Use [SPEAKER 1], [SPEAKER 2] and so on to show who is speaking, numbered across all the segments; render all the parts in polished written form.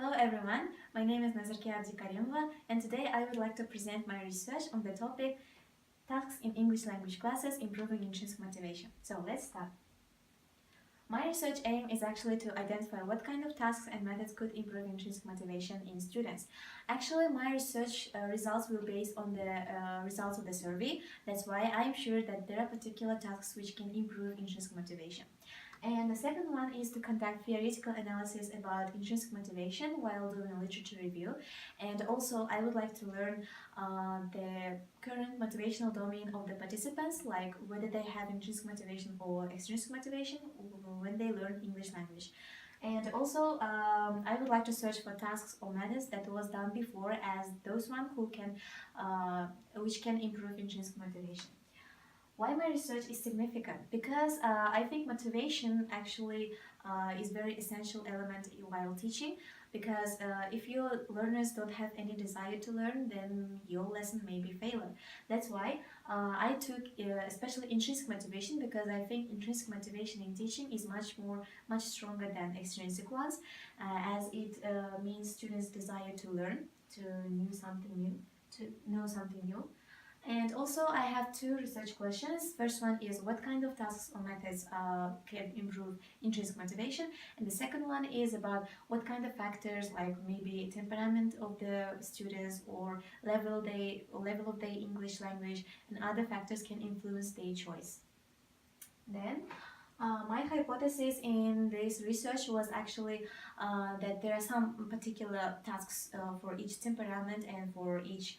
[SPEAKER 1] Hello everyone, my name is Nazerke Abdikarimova and today I would like to present my research on the topic Tasks in English language classes improving intrinsic motivation. So let's start. My research aim is actually to identify what kind of tasks and methods could improve intrinsic motivation in students. Actually, my research results will be based on the results of the survey. That's why I'm sure that there are particular tasks which can improve intrinsic motivation. And the second one is to conduct theoretical analysis about intrinsic motivation while doing a literature review. And also I would like to learn the current motivational domain of the participants, like whether they have intrinsic motivation or extrinsic motivation when they learn English language. And also I would like to search for tasks or methods that was done before as those one which can improve intrinsic motivation. Why my research is significant? Because I think motivation actually is very essential element while teaching, because if your learners don't have any desire to learn, then your lesson may be failure. That's why I took especially intrinsic motivation, because I think intrinsic motivation in teaching is much stronger than extrinsic ones, as it means students' desire to learn, to know something new. And also I have two research questions. First one is what kind of tasks or methods can improve intrinsic motivation, and the second one is about what kind of factors, like maybe temperament of the students or level of their English language and other factors, can influence their choice. Then my hypothesis in this research was actually that there are some particular tasks for each temperament and for each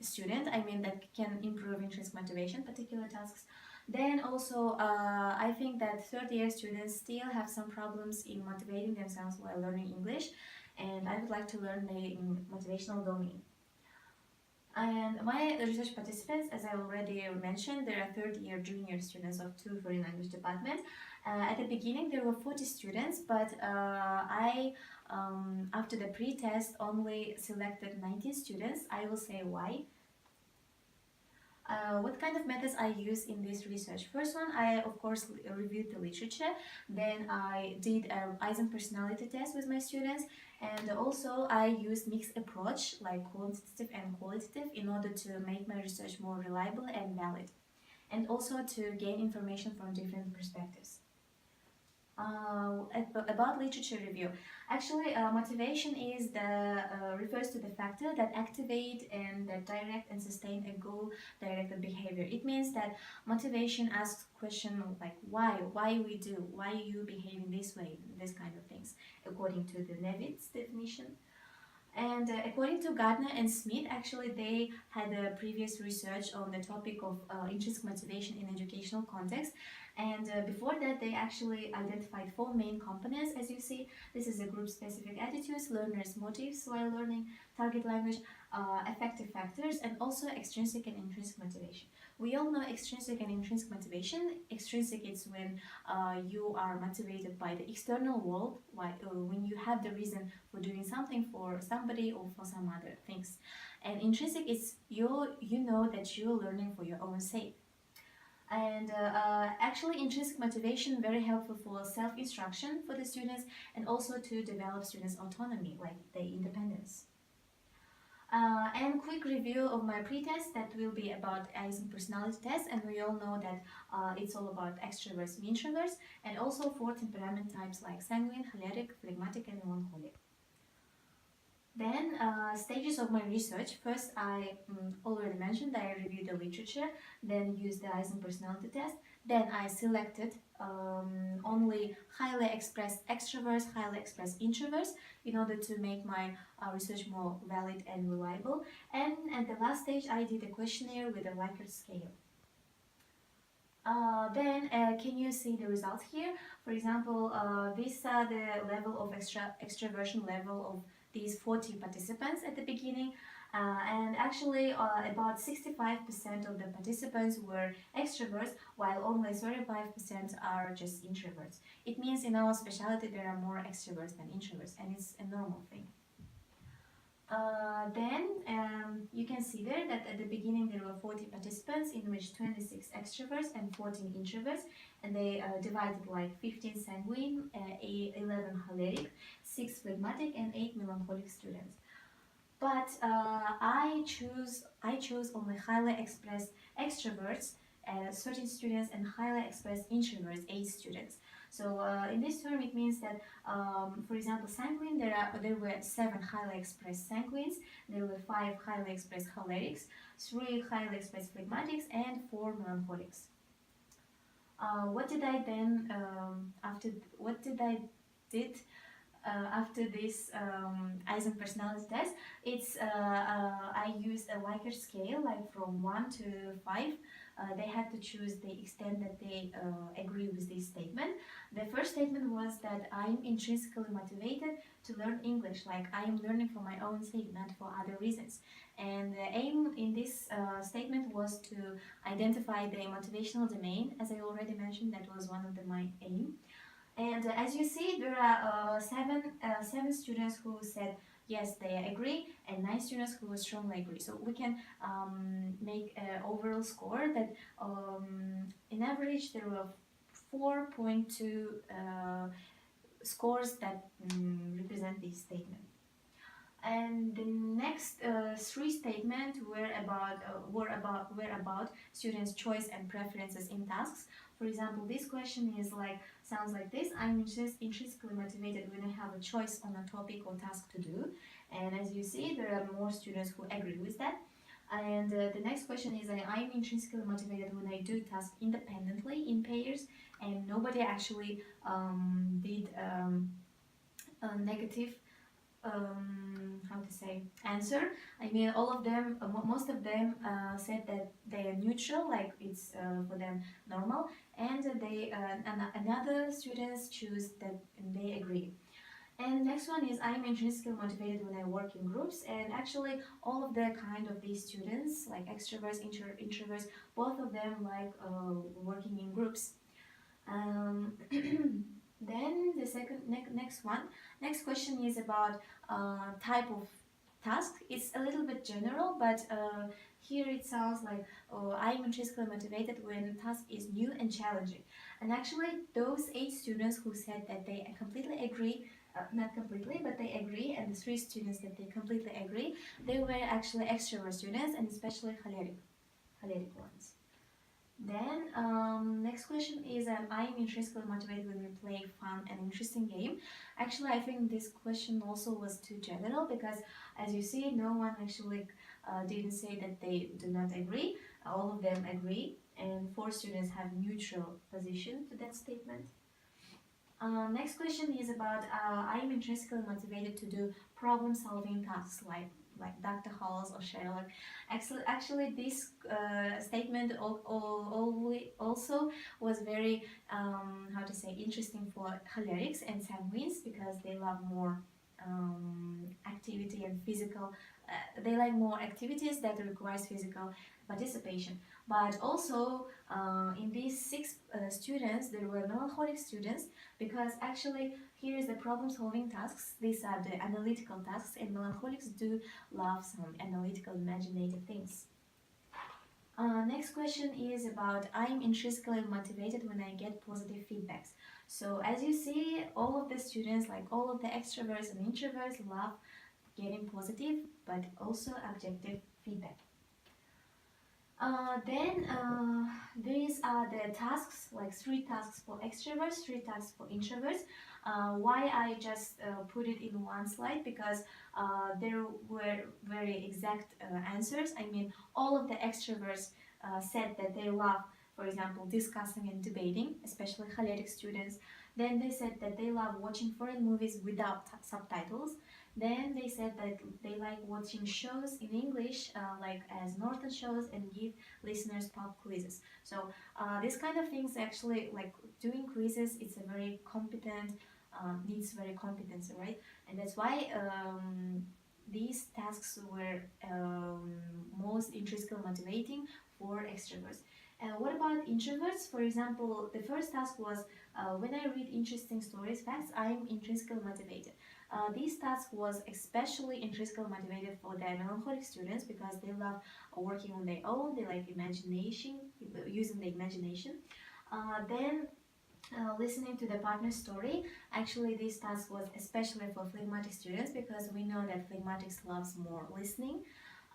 [SPEAKER 1] student, that can improve intrinsic motivation, particular tasks. Then also I think that third year students still have some problems in motivating themselves while learning English, and I would like to learn the motivational domain. And my research participants, as I already mentioned, there are third year junior students of two foreign language department. At the beginning there were 40 students, but I after the pre-test only selected 19 students. I will say why. What kind of methods I use in this research? First one, I of course reviewed the literature. Then I did an Eisen personality test with my students, and also I used mixed approach like quantitative and qualitative in order to make my research more reliable and valid, and also to gain information from different perspectives. About literature review, actually motivation is refers to the factor that activate and that direct and sustain a goal-directed behavior. It means that motivation asks question like why you behave in this way, this kind of things, according to the Nevitt's definition. And according to Gardner and Smith, actually they had a previous research on the topic of intrinsic motivation in educational context. And before that, they actually identified 4 main components. As you see, this is a group-specific attitudes, learners' motives while learning, target language, affective factors, and also extrinsic and intrinsic motivation. We all know extrinsic and intrinsic motivation. Extrinsic is when you are motivated by the external world, when you have the reason for doing something for somebody or for some other things. And intrinsic is you know that you're learning for your own sake. And actually intrinsic motivation very helpful for self-instruction for the students, and also to develop students' autonomy, like their independence. And quick review of my pre-test, that will be about Eisen personality test, and we all know that it's all about extroverts and introverts, and also 4 temperament types like sanguine, choleric, phlegmatic, and melancholic. Then stages of my research. First, I already mentioned I reviewed the literature, then used the Eisen personality test. Then I selected only highly expressed extroverts, highly expressed introverts, in order to make my research more valid and reliable. And at the last stage, I did a questionnaire with a Likert scale. Then can you see the results here? For example, these are the level of extroversion level of these 40 participants at the beginning, and actually about 65% of the participants were extroverts, while only 35% are just introverts. It means in our specialty there are more extroverts than introverts, and it's a normal thing. Then you can see there that at the beginning there were 40 participants, in which 26 extroverts and 14 introverts, and they divided like 15 sanguine, 11 choleric, 6 phlegmatic, and 8 melancholic students. But I chose only highly expressed extroverts, 13 students, and highly expressed introverts, 8 students. So in this term, it means that, for example, sanguine, there were 7 highly expressed sanguines, there were 5 highly expressed cholerics, 3 highly expressed phlegmatics, and 4 melancholics. What did I then after this Eisen personality test? I used a Likert scale, like from 1 to 5. They had to choose the extent that they agree with this statement. The first statement was that I'm intrinsically motivated to learn English, like I am learning for my own sake, not for other reasons. And the aim in this statement was to identify the motivational domain. As I already mentioned, that was one of my aim. And as you see, there are seven students who said yes, they agree, and 9 students who strongly agree. So we can make an overall score that in average there were 4.2 scores that represent this statement. And the next 3 statements were about students' choice and preferences in tasks. For example, this question sounds like this: I'm intrinsically motivated when I have a choice on a topic or task to do. And as you see, there are more students who agree with that. And the next question is: I'm intrinsically motivated when I do tasks independently in pairs, and nobody actually did a negative answer. I mean, all of them, most of them said that they are neutral, like it's for them normal, and another students choose that they agree. And next one is: I'm intrinsically motivated when I work in groups. And actually all of the kind of these students, like extroverts, introverts, both of them like working in groups. Then the next question is about type of task. It's a little bit general, but here it sounds like I'm intrinsically motivated when task is new and challenging. And actually those 8 students who said that they completely agree, not completely, but they agree, and the 3 students that they completely agree, they were actually extrovert students, and especially choleric ones. Then next question is: I'm intrinsically motivated when we play fun and interesting game. Actually, I think this question also was too general, because as you see, no one actually didn't say that they do not agree. All of them agree, and 4 students have neutral position to that statement. Next question is about: I'm intrinsically motivated to do problem-solving tasks like Dr. Halls or Sherlock. Actually this statement also was very interesting for cholerics and sanguines, because they love more activity and physical. They like more activities that requires physical participation. But also in these 6 students, there were melancholic students, because actually here is the problem-solving tasks. These are the analytical tasks, and melancholics do love some analytical, imaginative things. Next question is about: I'm intrinsically motivated when I get positive feedbacks. So as you see, all of the students, like all of the extroverts and introverts, love getting positive but also objective feedback. Then these are the tasks, like 3 tasks for extroverts, 3 tasks for introverts. Why I just put it in one slide? Because there were very exact answers. I mean, all of the extroverts said that they love, for example, discussing and debating, especially choleric students. Then they said that they love watching foreign movies without subtitles. Then they said that they like watching shows in English, like as Norton shows, and give listeners pop quizzes. So this kind of things, actually, like doing quizzes, it's a very competent, needs very competence, right? And that's why these tasks were most intrinsically motivating for extroverts. What about introverts? For example, the first task was: when I read interesting stories, facts, I'm intrinsically motivated. This task was especially intrinsically motivated for the melancholic students because they love working on their own, they like imagination, using the imagination. Then listening to the partner's story. Actually, this task was especially for phlegmatic students because we know that phlegmatics loves more listening.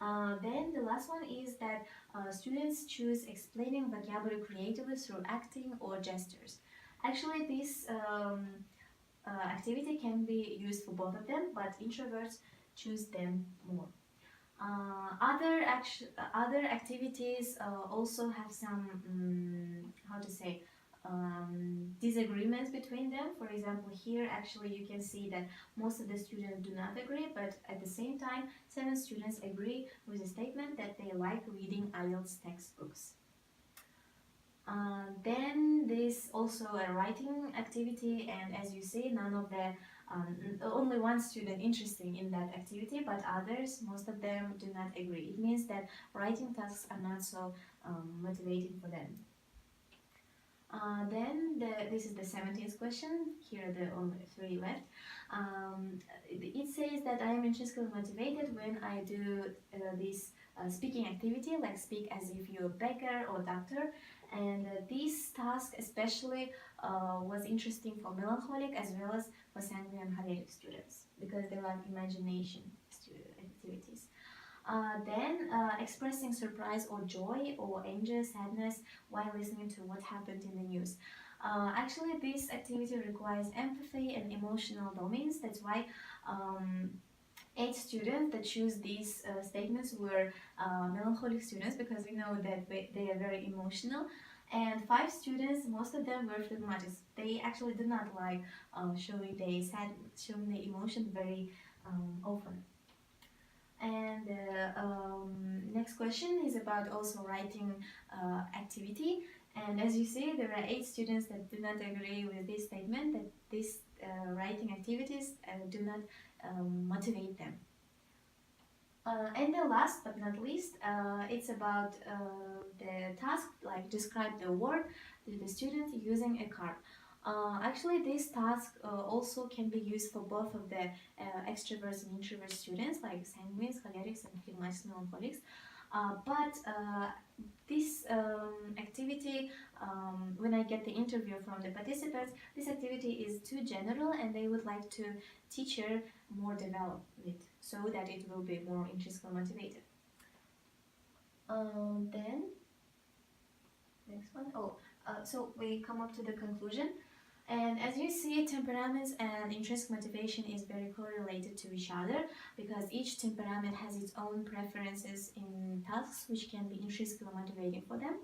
[SPEAKER 1] Then the last one is that students choose explaining vocabulary creatively through acting or gestures. Actually, this activity can be used for both of them, but introverts choose them more. Other activities also have some how to say disagreements between them. For example, here actually you can see that most of the students do not agree, but at the same time 7 students agree with the statement that they like reading IELTS textbooks. Then there's also a writing activity, and as you see, none of the only one student interested in that activity, but others, most of them do not agree. It means that writing tasks are not so motivating for them. This is the 17th question. Here are the only 3 left. It says that I am intrinsically motivated when I do this speaking activity, like speak as if you're a baker or doctor. And this task especially was interesting for melancholic as well as for sanguine and choleric students because they like imagination activities. Expressing surprise or joy or anger, sadness while listening to what happened in the news. Actually, this activity requires empathy and emotional domains. That's why 8 students that choose these statements were melancholic students because we know that they are very emotional. And 5 students, most of them were phlegmatics. They actually do not like showing the emotion very often. And next question is about also writing activity. And as you see, there are 8 students that do not agree with this statement, that these writing activities do not motivate them. And the last but not least, it's about the task, like describe the word to the student using a card. Actually, this task also can be used for both of the extroverts and introvert students, like sanguines, cholerics, and phlegmatics, melancholics. But this activity, when I get the interview from the participants, this activity is too general and they would like to teacher more develop it so that it will be more intrinsically motivated. Then, next one. So we come up to the conclusion. And as you see, temperaments and intrinsic motivation is very correlated to each other because each temperament has its own preferences in tasks which can be intrinsically motivating for them.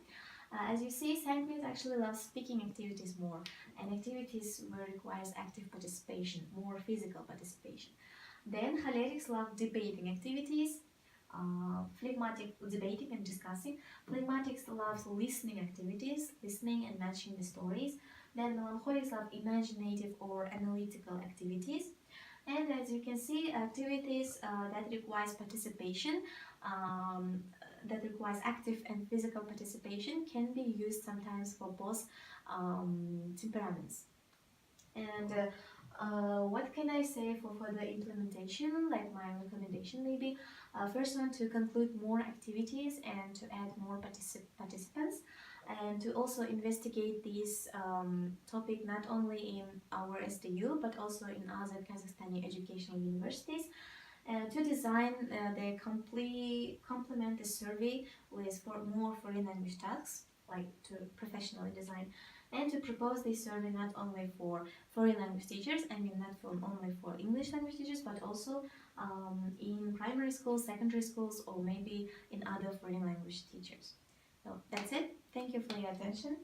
[SPEAKER 1] As you see, sanguines actually love speaking activities more, and activities where requires active participation, more physical participation. Then cholerics love debating activities, phlegmatic debating and discussing. Phlegmatics loves listening activities, listening and matching the stories. Then melancholics love imaginative or analytical activities. And as you can see, activities that requires participation, that requires active and physical participation can be used sometimes for both temperaments. And what can I say for further implementation, like my recommendation maybe? First one, to conclude more activities and to add more participants, and to also investigate this topic not only in our SDU but also in other Kazakhstani educational universities. To design the complement the survey with more foreign language tasks, like to professionally design, and to propose this survey not only for foreign language teachers, I mean not only for English language teachers, but also in primary schools, secondary schools, or maybe in other foreign language teachers. So that's it. Thank you for your attention.